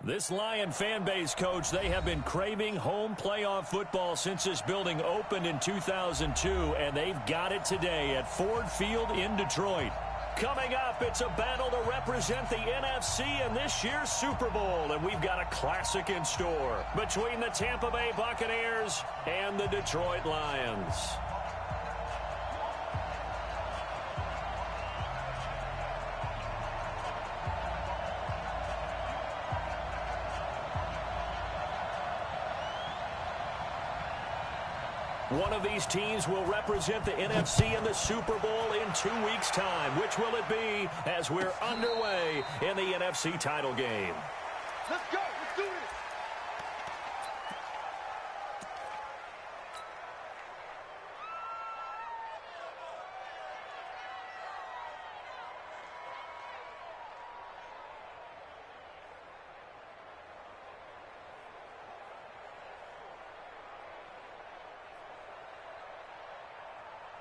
This Lion fan base, Coach, they have been craving home playoff football since this building opened in 2002, and they've got it today at Ford Field in Detroit. Coming up, it's a battle to represent the NFC in this year's Super Bowl, and we've got a classic in store between the Tampa Bay Buccaneers and the Detroit Lions. One of these teams will represent the NFC in the Super Bowl in 2 weeks' time. Which will it be as we're underway in the NFC title game? Let's go. Let's do it.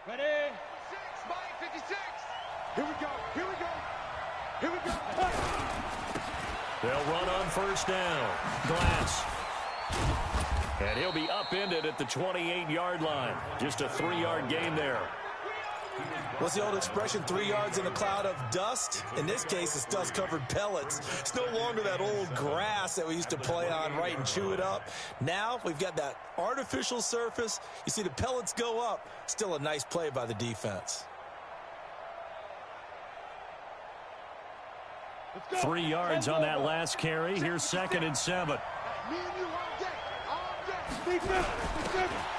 Ready? 6, Mike, 56. Here we go. Here we go. Here we go. They'll run on first down. Glass. And he'll be upended at the 28-yard line. Just a 3-yard gain there. What's the old expression, 3 yards in a cloud of dust? In this case, it's dust-covered pellets. It's no longer that old grass that we used to play on, right, and chew it up. Now we've got that artificial surface. You see the pellets go up. Still a nice play by the defense. 3 yards on that last carry. Here's 2nd and 7.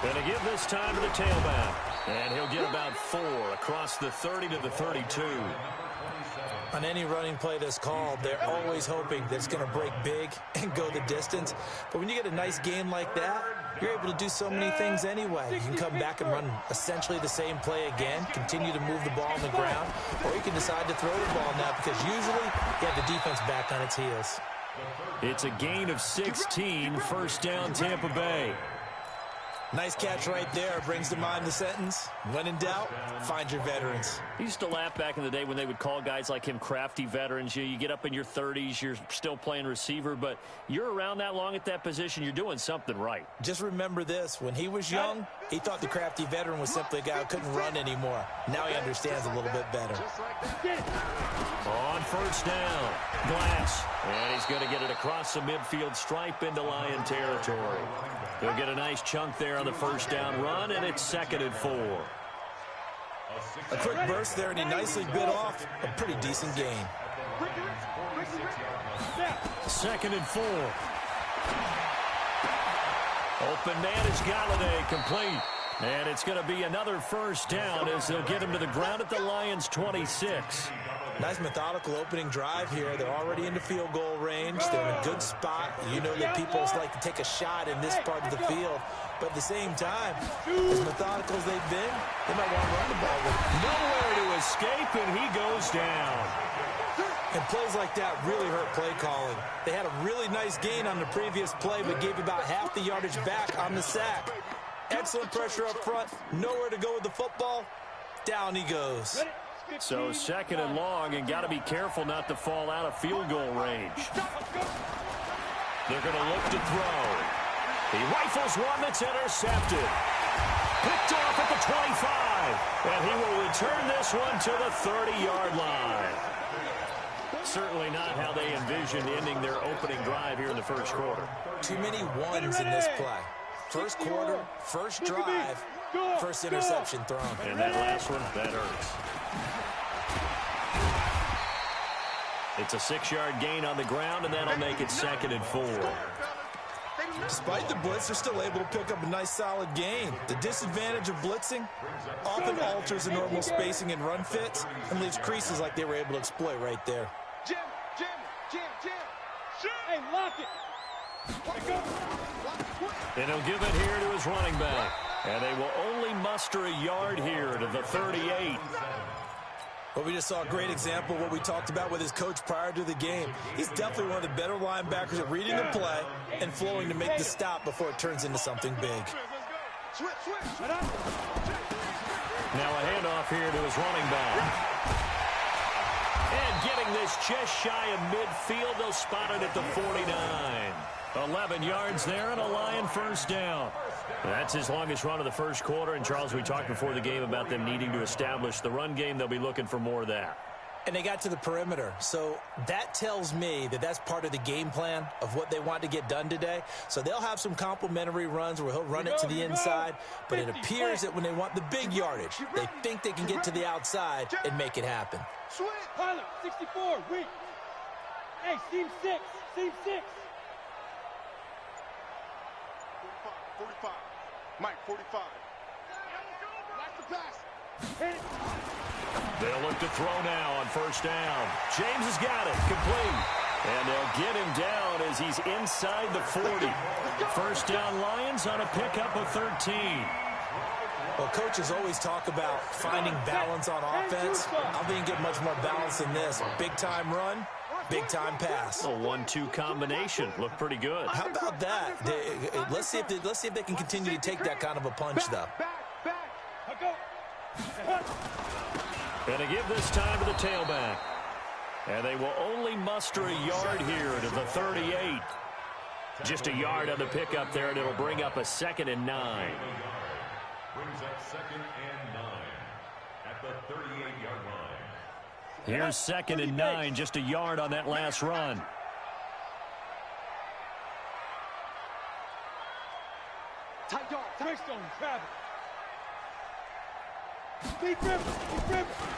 Going to give this time to the tailback. And he'll get about 4 across the 30 to the 32. On any running play that's called, they're always hoping that it's going to break big and go the distance. But when you get a nice game like that, you're able to do so many things anyway. You can come back and run essentially the same play again, continue to move the ball on the ground, or you can decide to throw the ball now because usually you have the defense back on its heels. It's a gain of 16, first down Tampa Bay. Nice catch right there. Brings to mind the sentence, when in doubt, find your veterans. I used to laugh back in the day when they would call guys like him crafty veterans. You get up in your 30s, you're still playing receiver, but you're around that long at that position, you're doing something right. Just remember this. When he was young, he thought the crafty veteran was simply a guy who couldn't run anymore. Now he understands a little bit better. On first down, Glass. And he's going to get it across the midfield stripe into Lion territory. He'll get a nice chunk there on the first down run, and it's 2nd and 4. A quick burst there, and he nicely bit off a pretty decent gain. 2nd and 4. Open man is Galladay, complete. And it's going to be another first down as they'll get him to the ground at the Lions' 26. Nice methodical opening drive here. They're already into field goal range. They're in a good spot. You know that people like to take a shot in this part of the field. But at the same time, as methodical as they've been, they might want to run the ball with it. Nowhere to escape, and he goes down. And plays like that really hurt play calling. They had a really nice gain on the previous play, but gave about half the yardage back on the sack. Excellent pressure up front. Nowhere to go with the football. Down he goes. So 2nd and long, and got to be careful not to fall out of field goal range. They're going to look to throw. He rifles one that's intercepted. Picked off at the 25. And he will return this one to the 30-yard line. Certainly not how they envisioned ending their opening drive here in the first quarter. Too many ones in this play. First quarter, first drive, first interception thrown. And that last one, that hurts. It's a 6-yard gain on the ground, and that'll make it 2nd and 4. Despite the blitz, they're still able to pick up a nice solid gain. The disadvantage of blitzing often alters the normal spacing and run fits and leaves creases like they were able to exploit right there. Jim. Hey, lock it. And he'll give it here to his running back. And they will only muster a yard here to the 38. Well, we just saw a great example of what we talked about with his coach prior to the game. He's definitely one of the better linebackers at reading the play and flowing to make the stop before it turns into something big. Now a handoff here to his running back. And getting this just shy of midfield, they'll spot it at the 49. 11 yards there and a Lion first down. That's his longest run of the first quarter. And, Charles, we talked before the game about them needing to establish the run game. They'll be looking for more of that. And they got to the perimeter. So that tells me that that's part of the game plan of what they want to get done today. So they'll have some complementary runs where he'll run it to the inside. But it appears that when they want the big yardage, they think they can get to the outside and make it happen. Switch. Pilot, 64, weak. Hey, seam 6, seam 6. 45. Mike, 45. Watch the pass. Hit it. They'll look to throw now on first down. James has got it. Complete. And they'll get him down as he's inside the 40. First down Lions on a pickup of 13. Well, coaches always talk about finding balance on offense. I think you get much more balance than this. Big-time run, big-time pass. A 1-2 combination. Looked pretty good. How about that? Let's see if they can continue to take that kind of a punch, though. Going to give this time to the tailback. And they will only muster a yard here to the 38. Just a yard on the pickup there, and it'll bring up a 2nd and 9. Brings up 2nd and 9 at the 38-yard line. Here's 2nd and 9, just a yard on that last run. Tight dog. Touchdown, Travis.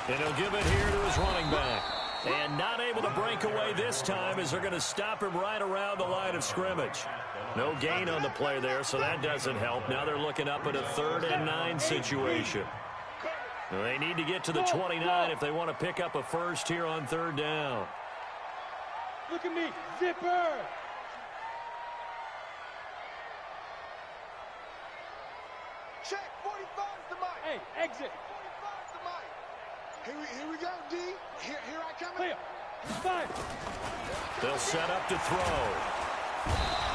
And he'll give it here to his running back. And not able to break away this time as they're going to stop him right around the line of scrimmage. No gain on the play there, so that doesn't help. Now they're looking up at a 3rd and 9 situation. They need to get to the 29 if they want to pick up a first here on 3rd down. Look at me, zipper. Check, 45 to Mike. Hey, exit. 45 to Mike. Here we go, D. Here I come. Clear. 5. They'll set up to throw.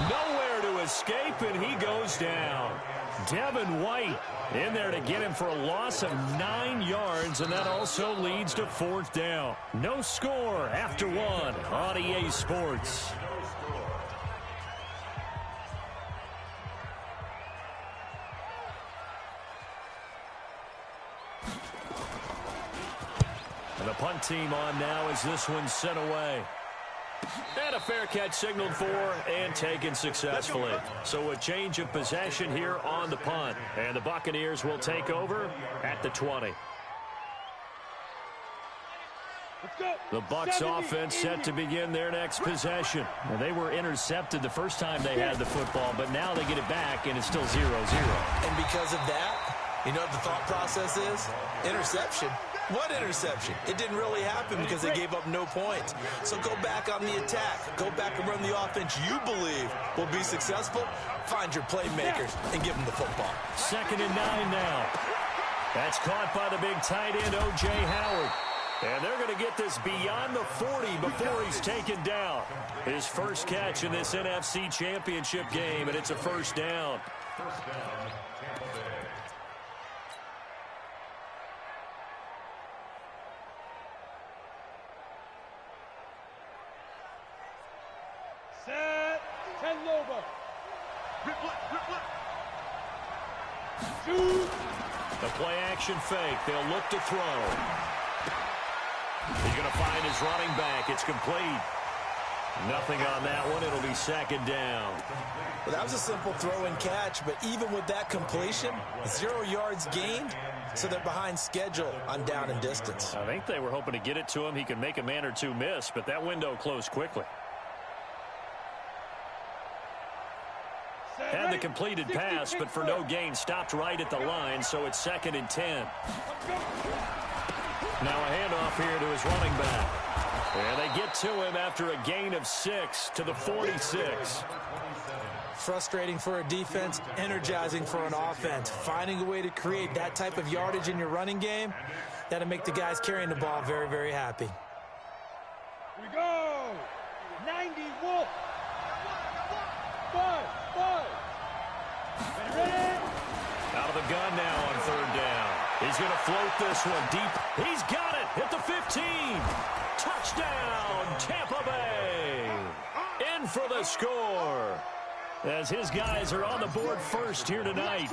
Nowhere to escape, and he goes down. Devin White in there to get him for a loss of 9 yards, and that also leads to 4th down. No score after 1 on EA Sports. And the punt team on now as this one's sent away. And a fair catch signaled for and taken successfully. So a change of possession here on the punt. And the Buccaneers will take over at the 20. The Bucs offense set to begin their next possession. Well, they were intercepted the first time they had the football, but now they get it back, and it's still 0-0. And because of that, you know what the thought process is? Interception. What interception? It didn't really happen because they gave up no points. So go back on the attack. Go back and run the offense you believe will be successful. Find your playmakers and give them the football. 2nd and 9 now. That's caught by the big tight end, O.J. Howard. And they're going to get this beyond the 40 before he's taken down. His first catch in this NFC Championship game, and it's a first down. First down, Tampa Bay. Set. 10 Lobo. Shoot. The play action fake. They'll look to throw. He's going to find his running back. It's complete. Nothing on that one. It'll be 2nd down. Well, that was a simple throw and catch, but even with that completion, 0 yards gained, so they're behind schedule on down and distance. I think they were hoping to get it to him. He could make a man or two miss, but that window closed quickly. Had the completed pass, but for no gain, stopped right at the line, so it's 2nd and 10. Now a handoff here to his running back. And they get to him after a gain of 6 to the 46. Frustrating for a defense, energizing for an offense. Finding a way to create that type of yardage in your running game, that'll make the guys carrying the ball very, very happy. Here we go. 90 Wolf. 5. Ready? Out of the gun now on 3rd down. He's going to float this one deep. He's got it at the 15. Touchdown, Tampa Bay. In for the score, as his guys are on the board first here tonight.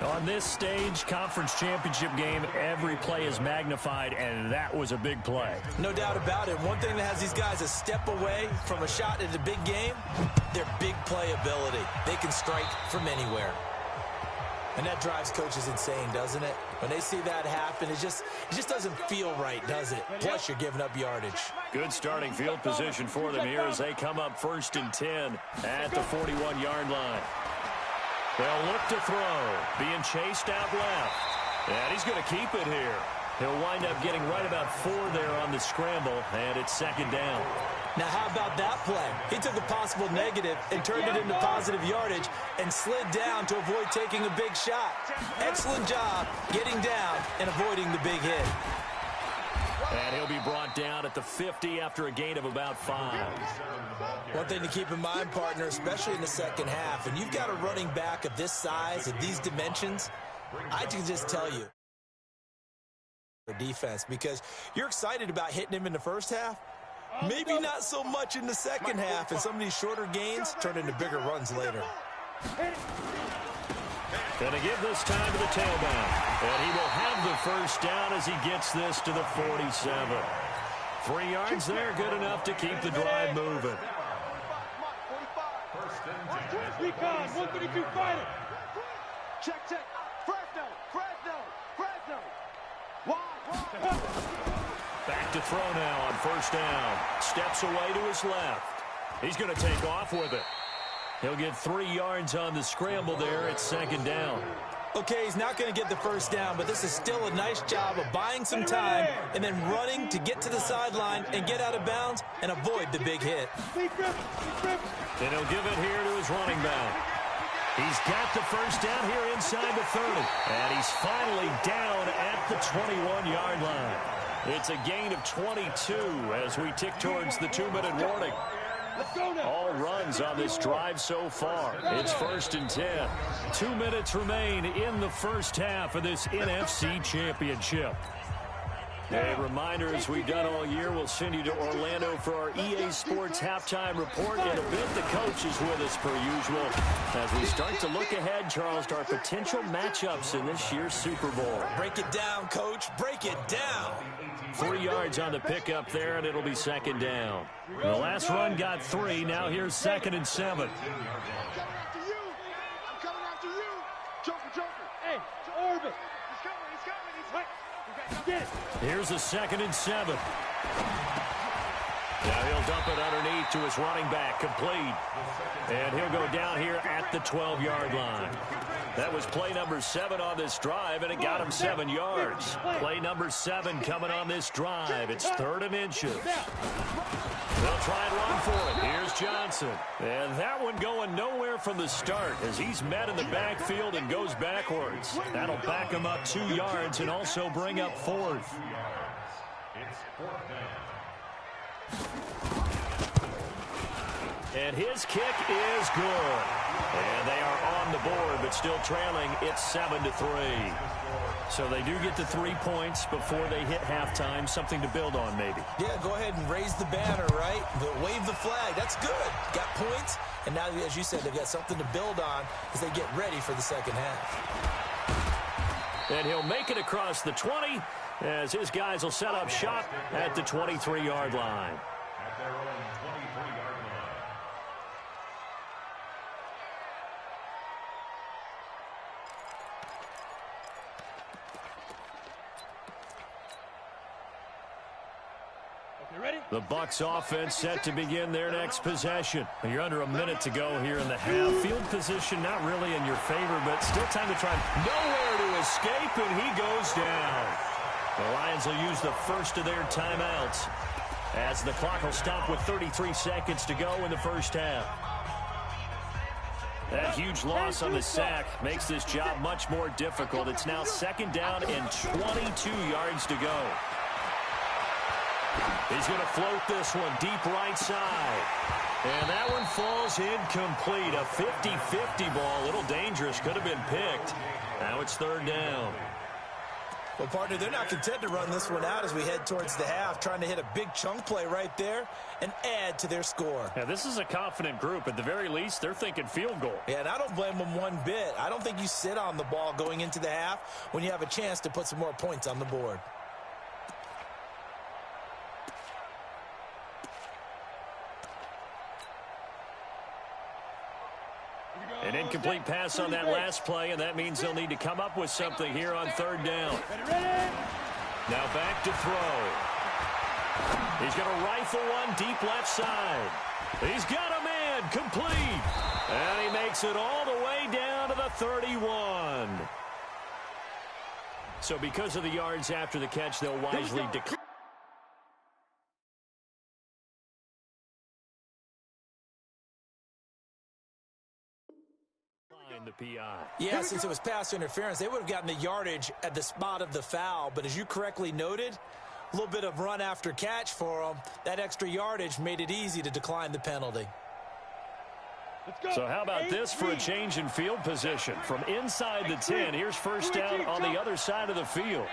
On this stage, conference championship game, every play is magnified, and that was a big play. No doubt about it. One thing that has these guys a step away from a shot at a big game, their big play ability. They can strike from anywhere. And that drives coaches insane, doesn't it? When they see that happen, it just doesn't feel right, does it? Plus, you're giving up yardage. Good starting field position for them here as they come up 1st and 10 at the 41-yard line. They'll look to throw, being chased out left. And he's going to keep it here. He'll wind up getting right about 4 there on the scramble, and it's 2nd down. Now, how about that play? He took a possible negative and turned it into positive yardage and slid down to avoid taking a big shot. Excellent job getting down and avoiding the big hit. And he'll be brought down at the 50 after a gain of about 5. One thing to keep in mind, partner, especially in the second half, and you've got a running back of this size, of these dimensions, I can just tell you, defense, because you're excited about hitting him in the first half. Maybe not so much in the second half, and some of these shorter gains turn into bigger runs later. Going to give this time to the tailback, and he will have the first down as he gets this to the 47. 3 yards there, good enough to keep the drive moving. Recon, 132 fighter. Check. Fresno. Back to throw now on 1st down. Steps away to his left. He's going to take off with it. He'll get 3 yards on the scramble there at 2nd down. Okay, he's not going to get the first down, but this is still a nice job of buying some time and then running to get to the sideline and get out of bounds and avoid the big hit. Then he'll give it here to his running back. He's got the first down here inside the 30. And he's finally down at the 21-yard line. It's a gain of 22 as we tick towards the 2-minute warning. All runs on this drive so far. It's 1st and 10. 2 minutes remain in the first half of this NFC Championship. A reminder, as we've done all year, we'll send you to Orlando for our EA Sports halftime report. In a bit, the coach is with us per usual as we start to look ahead, Charles, to our potential matchups in this year's Super Bowl. Break it down, Coach. Break it down. 3 yards on the pickup there, and it'll be 2nd down. The last run got 3. Now here's 2nd and 7. I'm coming after you. Joker. Hey, it's Orbit. He's coming. Get it. Here's a 2nd and 7. Now he'll dump it underneath to his running back, complete. And he'll go down here at the 12-yard line. That was play number 7 on this drive, and it got him 7 yards. Play number 7 coming on this drive. It's 3rd and inches. They'll try and run for it. Here's Johnson. And that one going nowhere from the start as he's met in the backfield and goes backwards. That'll back him up 2 yards and also bring up 4th. It's 4th down. And his kick is good. And they are on the board, but still trailing. It's 7-3. So they do get to 3 points before they hit halftime. Something to build on, maybe. Yeah, go ahead and raise the banner, right? Wave the flag. That's good. Got points. And now, as you said, they've got something to build on as they get ready for the second half. And he'll make it across the 20 as his guys will set up shop at the 23-yard line. At their own 23-yard line. The Bucs offense set to begin their next possession. You're under a minute to go here in the half. Field position not really in your favor, but still time to try. Nowhere to escape, and he goes down. The Lions will use the first of their timeouts as the clock will stop with 33 seconds to go in the first half. That huge loss on the sack makes this job much more difficult. It's now 2nd down and 22 yards to go. He's going to float this one deep right side. And that one falls incomplete. A 50-50 ball. A little dangerous. Could have been picked. Now it's third down. Well, partner, they're not content to run this one out as we head towards the half, trying to hit a big chunk play right there and add to their score. Yeah, this is a confident group. At the very least, they're thinking field goal. Yeah, and I don't blame them one bit. I don't think you sit on the ball going into the half when you have a chance to put some more points on the board. An incomplete pass on that last play, and that means they'll need to come up with something here on third down. Now back to throw. He's going to rifle one deep left side. He's got a man, complete. And he makes it all the way down to the 31. So because of the yards after the catch, they'll wisely decline the PI. Yeah, since it was pass interference, they would have gotten the yardage at the spot of the foul. But as you correctly noted, a little bit of run after catch for them. That extra yardage made it easy to decline the penalty. So how about this for a change in field position? From inside the 10, here's first down on the other side of the field.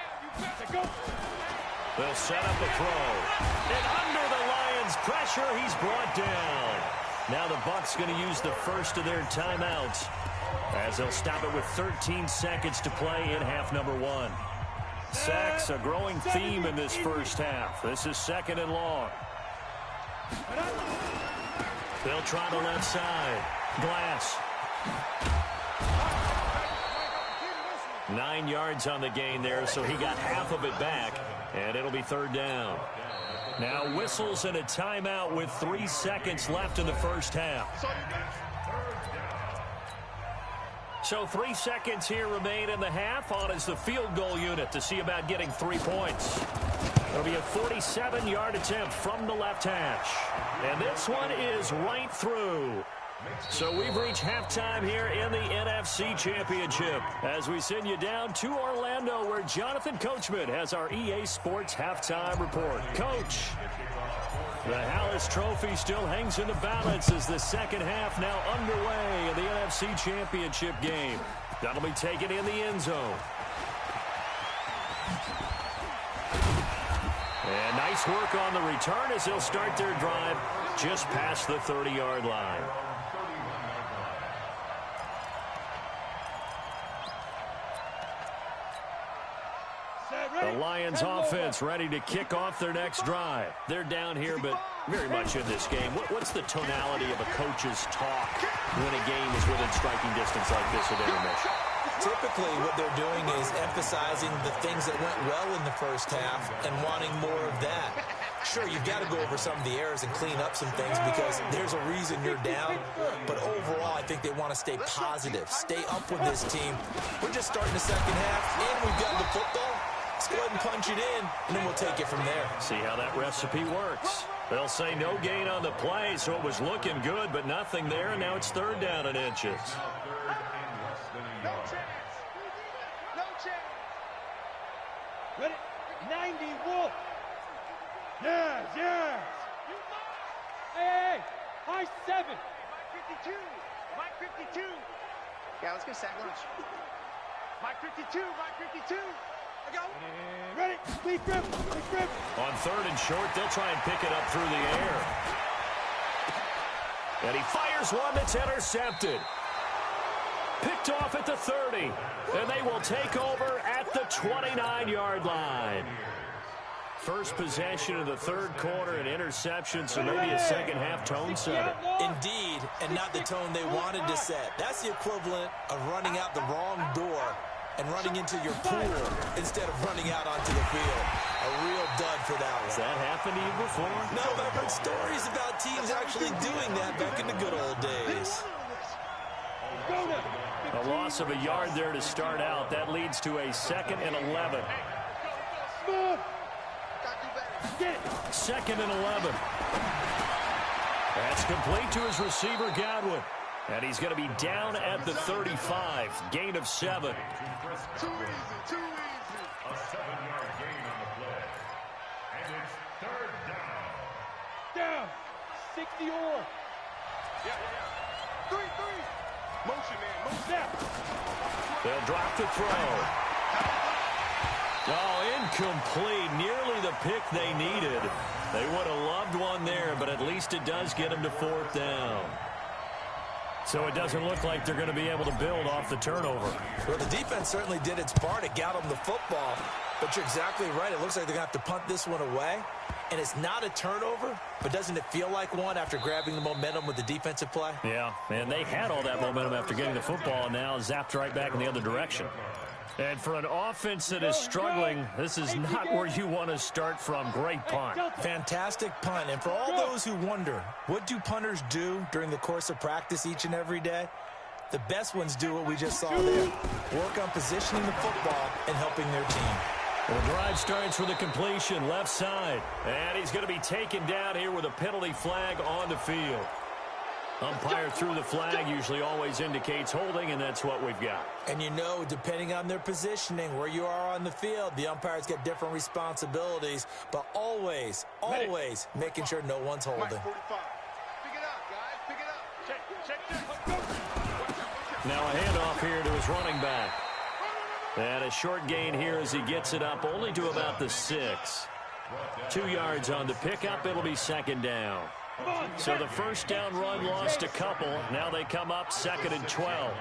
They'll set up a throw. And under the Lions' pressure, he's brought down. Now the Bucs going to use the first of their timeouts, as they'll stop it with 13 seconds to play in half number one. Sacks, a growing theme in this first half. This is second and long. They'll try the left side. Glass. 9 yards on the gain there, so he got half of it back, and it'll be third down. Now whistles and a timeout with 3 seconds left in the first half. So 3 seconds here remain in the half. On is the field goal unit to see about getting 3 points. It'll be a 47-yard attempt from the left hash. And this one is right through. So we've reached halftime here in the NFC Championship as we send you down to Orlando, where Jonathan Coachman has our EA Sports halftime report. Coach, the Hallis Trophy still hangs in the balance as the second half now underway in the NFC Championship game. That'll be taken in the end zone. And nice work on the return as they'll start their drive just past the 30-yard line. The Lions offense ready to kick off their next drive. They're down here, but very much in this game. What's the tonality of a coach's talk when a game is within striking distance like this at intermission? Typically, what they're doing is emphasizing the things that went well in the first half and wanting more of that. Sure, you've got to go over some of the errors and clean up some things because there's a reason you're down. But overall, I think they want to stay positive, stay up with this team. We're just starting the second half, and we've got the football. Let's go ahead and punch it in, and then we'll take it from there. See how that recipe works. They'll say no gain on the play, so it was looking good, but nothing there, and now it's third down in inches. No chance. No chance. Ready? 91. Yes, yes. Hey, high 7. Mike 52. Mike 52. Yeah, let's get sack lunch. Mike 52. Mike 52. I go. Ready? Lead grip. Lead grip. On third and short, they'll try and pick it up through the air. And he fires one that's intercepted. Picked off at the 30. And they will take over at the 29-yard line. First possession of the third quarter, an interception, so maybe a second-half tone setter. Indeed, and not the tone they wanted to set. That's the equivalent of running out the wrong door and running into your pool instead of running out onto the field. A real dud for that one. Has that happened to you before? No, but I've heard stories about teams actually doing that back in the good old days. A loss of a yard there to start out. That leads to a 2nd and 11. Second and 11. That's complete to his receiver, Godwin. And he's going to be down at the 35. Gain of 7. Too easy, too easy. A 7-yard gain on the play. And it's third 60 or. Yeah. 3. Motion, man. Motion. They'll drop the throw. Oh, incomplete. Nearly the pick they needed. They would have loved one there, but at least it does get them to 4th down. So it doesn't look like they're going to be able to build off the turnover. Well, the defense certainly did its part. It got them the football. But you're exactly right. It looks like they're going to have to punt this one away. And it's not a turnover, but doesn't it feel like one after grabbing the momentum with the defensive play? Yeah, and they had all that momentum after getting the football, and now zapped right back in the other direction. And for an offense that is struggling, this is not where you want to start from. Great punt. Fantastic punt. And for all those who wonder, what do punters do during the course of practice each and every day? The best ones do what we just saw there. Work on positioning the football and helping their team. Well, the drive starts with a completion, left side. And he's going to be taken down here with a penalty flag on the field. Umpire threw the flag, usually always indicates holding, and that's what we've got. And you know, depending on their positioning, where you are on the field, the umpires get different responsibilities, but always making sure no one's holding. Pick it up, guys. Pick it up. Check. Now a handoff here to his running back. And a short gain here as he gets it up only to about the 6. 2 yards on the pickup. It'll be 2nd down. So the first down run lost a couple. Now they come up 2nd and 12.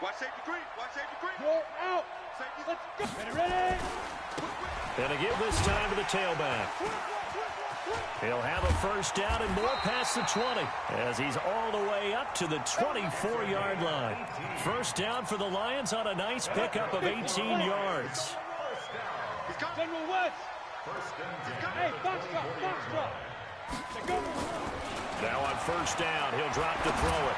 Watch safety creep. Go out. Let's go. Ready. And to give this time to the tailback. He'll have a first down and more past the 20 as he's all the way up to the 24-yard line. First down for the Lions on a nice pickup of 18 yards. General West. Hey, box drop. Now on first down, he'll drop to throw it.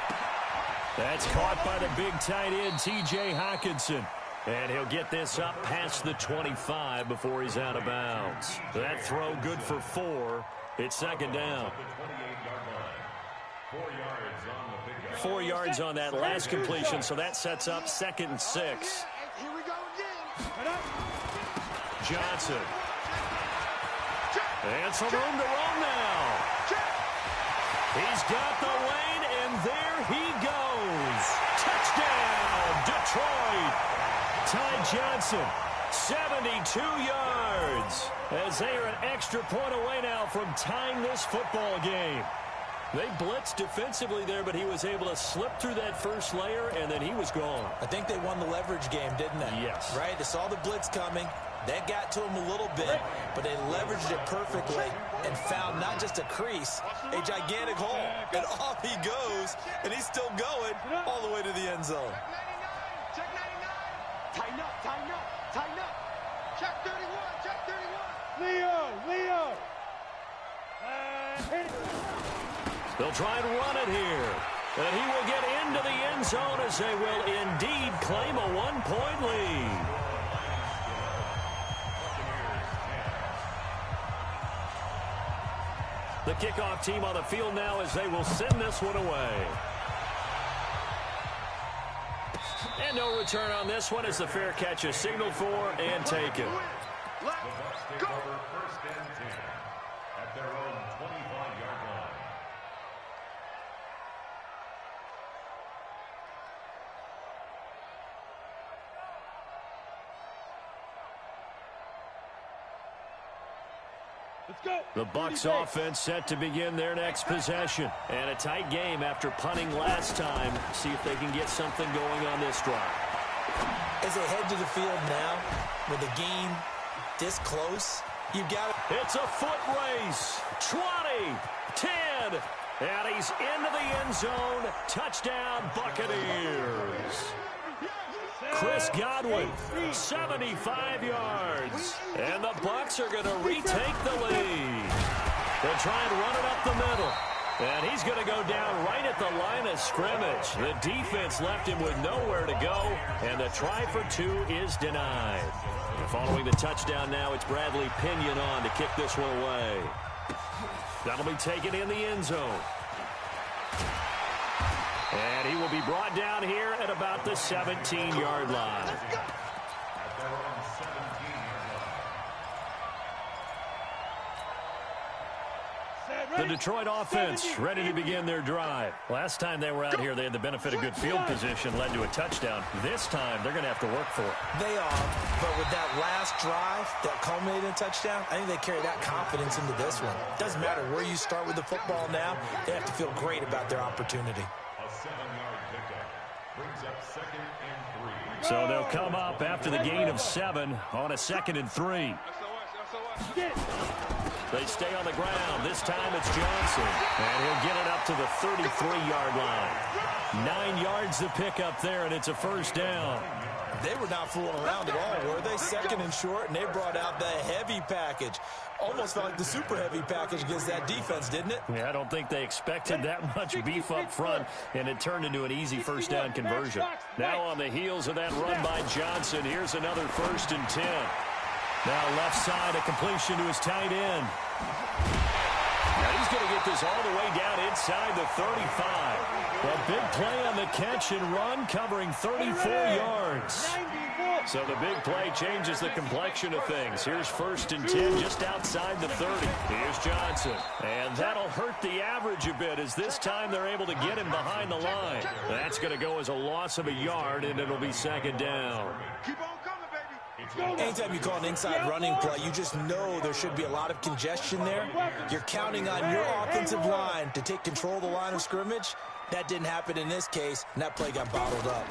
That's caught by the big tight end, T.J. Hockenson. And he'll get this up past the 25 before he's out of bounds. That throw good for 4. It's 2nd down. 4 yards on that last completion, so that sets up 2nd and 6. Here we go again. Johnson. And some room to run now. He's got the lane, and there he goes. Touchdown, Detroit. Ty Johnson, 72 yards, as they are an extra point away now from tying this football game. They blitzed defensively there, but he was able to slip through that first layer, and then he was gone. I think they won the leverage game, didn't they? Yes. Right? They saw the blitz coming. That got to him a little bit, but they leveraged it perfectly and found not just a crease, a gigantic hole. And off he goes, and he's still going all the way to the end zone. Check 99. Tighten up. Check 31. Leo. Hit it. They'll try and run it here. And he will get into the end zone as they will indeed claim a 1-point lead. The kickoff team on the field now as they will send this one away. And no return on this one as the fair catch is signaled for and taken. Let's go. First and 10 at their own 25-yard line. Let's go. The Bucs offense set to begin their next possession. And a tight game after punting last time. See if they can get something going on this drive. As they head to the field now, with the game this close, you've got it. It's a foot race. 20, 10, and he's into the end zone. Touchdown, Buccaneers. Chris Godwin, 75 yards. And the Bucs are going to retake the lead. They'll try and run it up the middle. And he's going to go down right at the line of scrimmage. The defense left him with nowhere to go. And the try for 2 is denied. And following the touchdown now, it's Bradley Pinion on to kick this one away. That'll be taken in the end zone. And he will be brought down here at about the 17-yard line. The The Detroit offense ready to begin their drive. Last time they were out here, they had the benefit of good field position, led to a touchdown. This time, they're going to have to work for it. They are, but with that last drive that culminated in a touchdown, I think they carry that confidence into this one. Doesn't matter where you start with the football now, they have to feel great about their opportunity. A 7-yard pickup brings up 2nd and 3. So they'll come up after the gain of 7 on a 2nd and 3. They stay on the ground. This time it's Johnson. And he'll get it up to the 33-yard line. 9 yards to pick up there, and it's a first down. They were not fooling around at all, were they? 2nd and short, and they brought out the heavy package. Almost felt like the super heavy package against that defense, didn't it? Yeah, I don't think they expected that much beef up front, and it turned into an easy first down conversion. Now on the heels of that run by Johnson, here's another 1st and 10. Now left side, a completion to his tight end. Now he's going to get this all the way down inside the 35. A big play on the catch and run, covering 34 yards. So the big play changes the complexion of things. Here's 1st and 10 just outside the 30. Here's Johnson. And that'll hurt the average a bit as this time they're able to get him behind the line. That's going to go as a loss of a yard, and it'll be 2nd down. Keep on coming, baby. Anytime you call an inside running play, you just know there should be a lot of congestion there. You're counting on your offensive line to take control of the line of scrimmage. That didn't happen in this case, and that play got bottled up.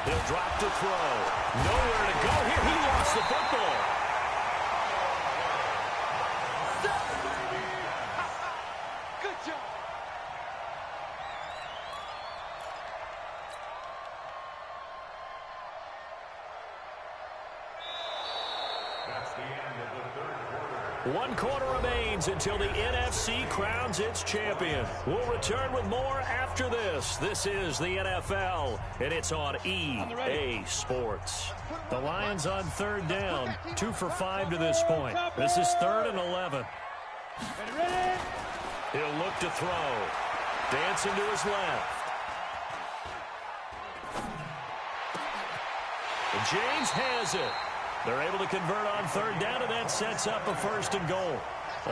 He'll drop to throw. Nowhere to go here. He lost the football. Good job. That's the end of the 3rd quarter. 1 quarter remains until the NFC crowns its champion. We'll return with more after this. This is the NFL, and it's on EA Sports. The Lions on 3rd down, 2 for 5 to this point. This is 3rd and 11. He'll look to throw. Dancing to his left. And James has it. They're able to convert on 3rd down, and that sets up a 1st and goal.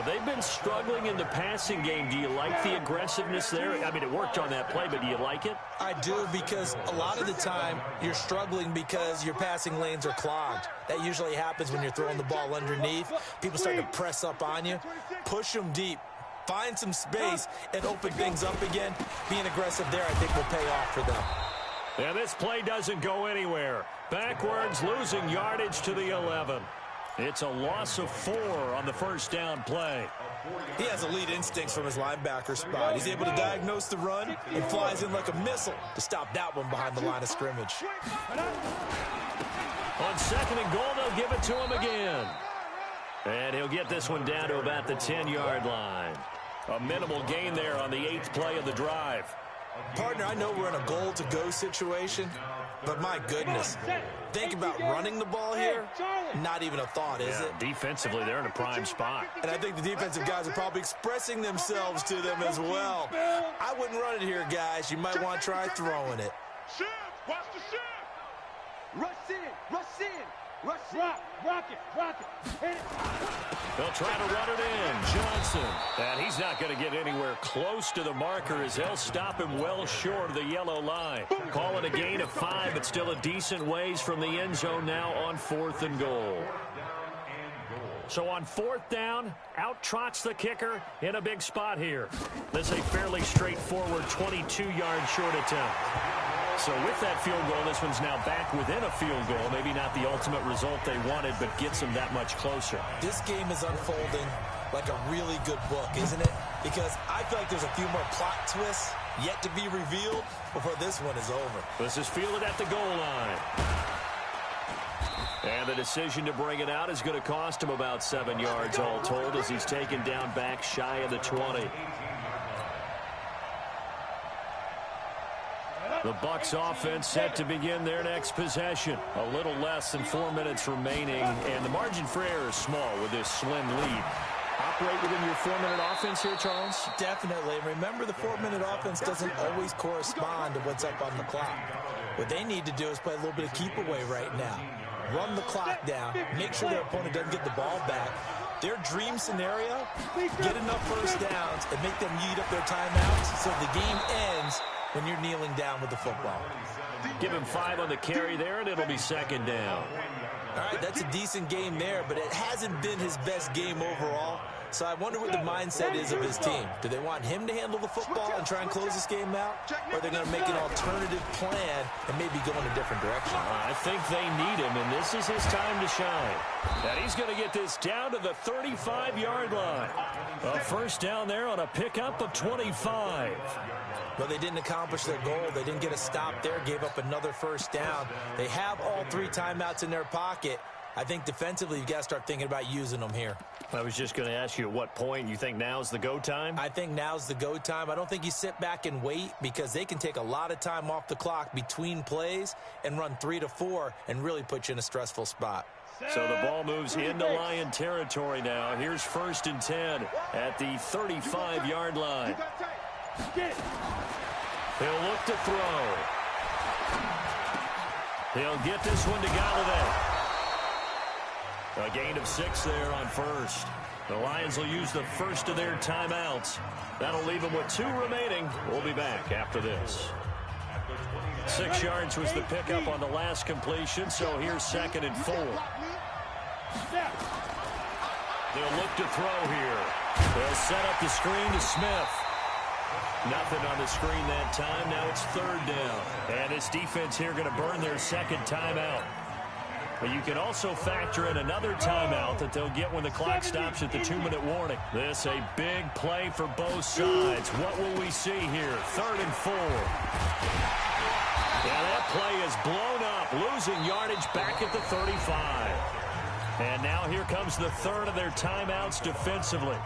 They've been struggling in the passing game. Do you like the aggressiveness there? I mean, it worked on that play, but do you like it? I do, because a lot of the time you're struggling because your passing lanes are clogged. That usually happens when you're throwing the ball underneath. People start to press up on you. Push them deep. Find some space and open things up again. Being aggressive there, I think, will pay off for them. And this play doesn't go anywhere. Backwards, losing yardage to the 11. It's a loss of 4 on the 1st down play. He has elite instincts from his linebacker spot. He's able to diagnose the run and flies in like a missile to stop that one behind the line of scrimmage. On 2nd and goal, they'll give it to him again. And he'll get this one down to about the 10-yard line. A minimal gain there on the 8th play of the drive. Partner, I know we're in a goal-to-go situation, but my goodness, think about running the ball here. Not even a thought, is it? Defensively, they're in a prime spot. And I think the defensive guys are probably expressing themselves to them as well. I wouldn't run it here, guys. You might want to try throwing it. Shift. Watch the shift. Rush in. Rush in. Rush in. Rock it. Hit it. They'll try to run it in. Johnson. And he's not going to get anywhere close to the marker as they'll stop him well short of the yellow line. Call it a gain of 5, but still a decent ways from the end zone now on 4th and goal. So on 4th down, out trots the kicker in a big spot here. This is a fairly straightforward 22-yard short attempt. So with that field goal, this one's now back within a field goal. Maybe not the ultimate result they wanted, but gets them that much closer. This game is unfolding like a really good book, isn't it? Because I feel like there's a few more plot twists yet to be revealed before this one is over. This is fielded at the goal line. And the decision to bring it out is going to cost him about 7 yards all told as he's taken down back shy of the 20. The Bucs offense set to begin their next possession. A little less than 4 minutes remaining, and the margin for error is small with this slim lead. Operate within your 4-minute offense here, Charles? Definitely. Remember, the 4-minute offense doesn't always correspond to what's up on the clock. What they need to do is play a little bit of keep away right now. Run the clock down, make sure their opponent doesn't get the ball back, Their dream scenario, get enough first downs and make them eat up their timeouts so the game ends when you're kneeling down with the football. Give him 5 on the carry there, and it'll be second down. All right, that's a decent game there, but it hasn't been his best game overall. So I wonder what the mindset is of his team. Do they want him to handle the football and try and close this game out? Or are they going to make an alternative plan and maybe go in a different direction? I think they need him, and this is his time to shine. And he's going to get this down to the 35-yard line. A first down there on a pickup of 25. Well, they didn't accomplish their goal. They didn't get a stop there, gave up another first down. They have all 3 timeouts in their pocket. I think defensively, you've got to start thinking about using them here. I was just going to ask you at what point you think now's the go time? I think now's the go time. I don't think you sit back and wait because they can take a lot of time off the clock between plays and run 3 to 4 and really put you in a stressful spot. So the ball moves into Lion territory now. Here's 1st and 10 at the 35-yard line. He'll look to throw. He'll get this one to Galladay. A gain of 6 there on first. The Lions will use the first of their timeouts. That'll leave them with 2 remaining. We'll be back after this. 6 yards was the pickup on the last completion, so here's 2nd and 4. They'll look to throw here. They'll set up the screen to Smith. Nothing on the screen that time. Now it's 3rd down. And this defense here going to burn their 2nd timeout. But you can also factor in another timeout that they'll get when the clock stops at the 2-minute warning. This a big play for both sides. What will we see here? 3rd and 4. Yeah, that play is blown up, losing yardage back at the 35. And now here comes the 3rd of their timeouts defensively.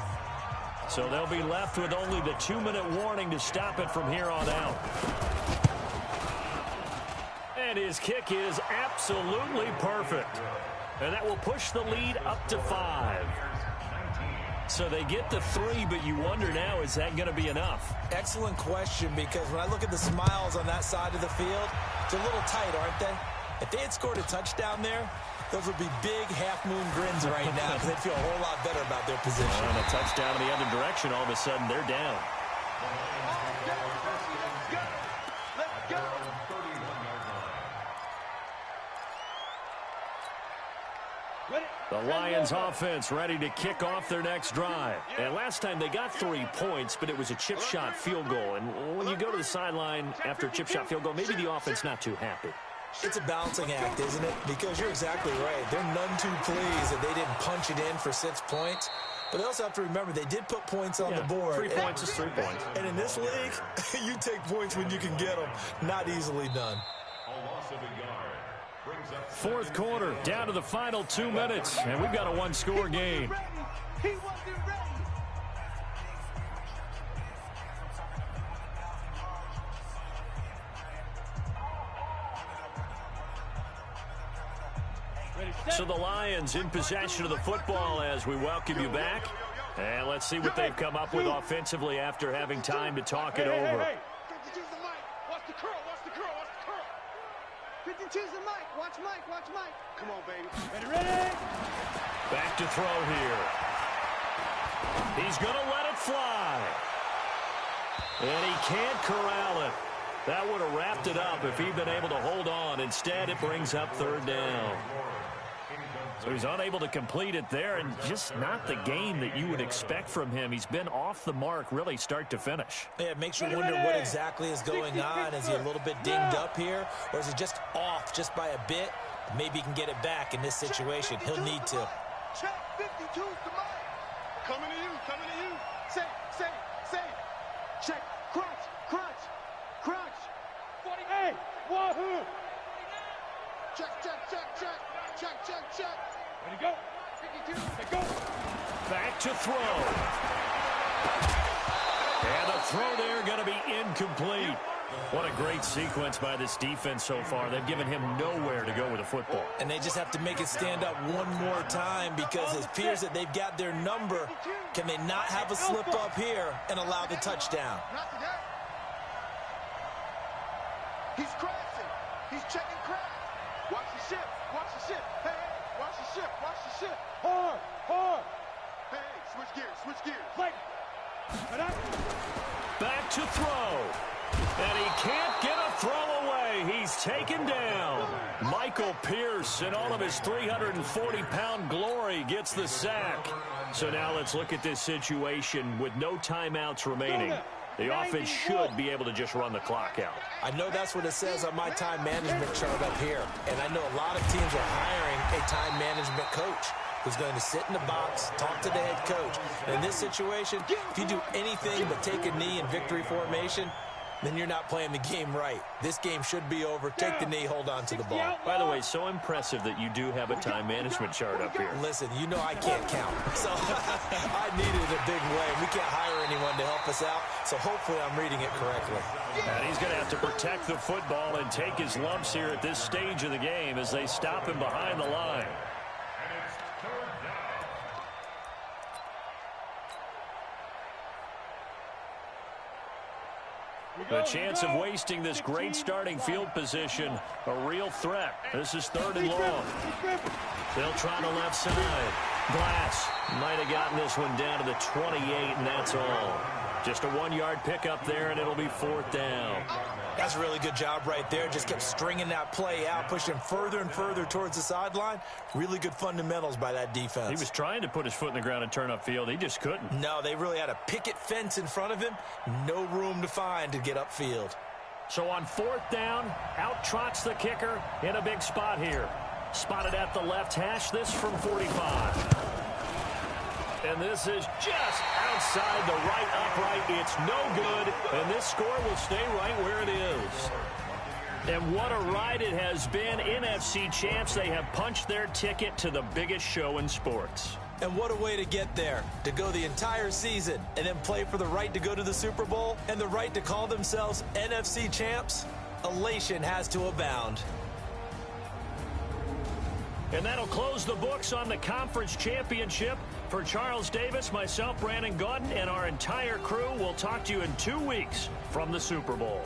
So they'll be left with only the 2-minute warning to stop it from here on out. And his kick is absolutely perfect. And that will push the lead up to 5. So they get the 3, but you wonder now, is that going to be enough? Excellent question, because when I look at the smiles on that side of the field, it's a little tight, aren't they? If they had scored a touchdown there, those would be big half-moon grins right now because they'd feel a whole lot better about their position. And a touchdown in the other direction, all of a sudden they're down. The Lions offense ready to kick off their next drive. And last time they got 3 points, but it was a chip shot field goal. And when you go to the sideline after a chip shot field goal, maybe the offense not too happy. It's a balancing act, isn't it? Because you're exactly right. They're none too pleased that they didn't punch it in for 6 points. But they also have to remember they did put points on the board. 3 points is 3 points. And in this league, you take points when you can get them. Not easily done. A loss of a yard brings up 4th quarter, down to the final 2 minutes. And we've got a 1-score game. He wasn't ready. So the Lions in possession of the football as we welcome you back. And let's see what they've come up with offensively after having time to talk it over. 52's the mic. Watch the curl. Watch the curl. Watch the curl. 52's the mic. Watch Mike. Watch Mike. Come on, baby. Ready? Back to throw here. He's going to let it fly. And he can't corral it. That would have wrapped it up if he'd been able to hold on. Instead, it brings up 3rd down. So he's unable to complete it there, and just not the game that you would expect from him. He's been off the mark really start to finish. Yeah, it makes you wonder what exactly is going on. Is he a little bit dinged up here, or is he just off just by a bit? Maybe he can get it back in this situation. He'll need to. Check 52's the mic. Coming to you. Coming to you. Say. Check. Crunch. 48. Wahoo. Check. Ready to go. 52. Let go. Back to throw. And the throw there going to be incomplete. What a great sequence by this defense so far. They've given him nowhere to go with the football. And they just have to make it stand up one more time because it appears that they've got their number. Can they not have a slip up here and allow the touchdown? Not today. He's crashing. He's checking crash. Watch the ship. Hey, watch the ship. Hard. Switch gears. Play. Back to throw. And he can't get a throw away. He's taken down. Michael Pierce, in all of his 340-pound glory, gets the sack. So now let's look at this situation with no timeouts remaining. The offense should be able to just run the clock out. I know that's what it says on my time management chart up here. And I know a lot of teams are hiring a time management coach who's going to sit in the box, talk to the head coach. And in this situation, if you do anything but take a knee in victory formation, then you're not playing the game right. This game should be over. Take the knee, hold on to the ball. By the way, so impressive that you do have a time management chart up here. Listen, you know I can't count. So I needed it a big way. We can't hire anyone to help us out, so hopefully I'm reading it correctly. And he's going to have to protect the football and take his lumps here at this stage of the game as they stop him behind the line. The chance of wasting this great starting field position, a real threat. This is 3rd and long. They'll try the left side. Glass might have gotten this one down to the 28, and that's all. Just a 1-yard pickup there, and it'll be 4th down. That's a really good job right there. Just kept stringing that play out, pushing him further and further towards the sideline. Really good fundamentals by that defense. He was trying to put his foot in the ground and turn upfield. He just couldn't. No, they really had a picket fence in front of him. No room to find to get upfield. So on 4th down, out trots the kicker in a big spot here. Spotted at the left hash, this from 45. And this is just outside the right upright. It's no good, and this score will stay right where it is. And what a ride it has been. NFC champs, they have punched their ticket to the biggest show in sports. And what a way to get there, to go the entire season and then play for the right to go to the Super Bowl and the right to call themselves NFC champs. Elation has to abound. And that'll close the books on the conference championship. For Charles Davis, myself, Brandon Gaudin, and our entire crew, we'll talk to you in 2 weeks from the Super Bowl.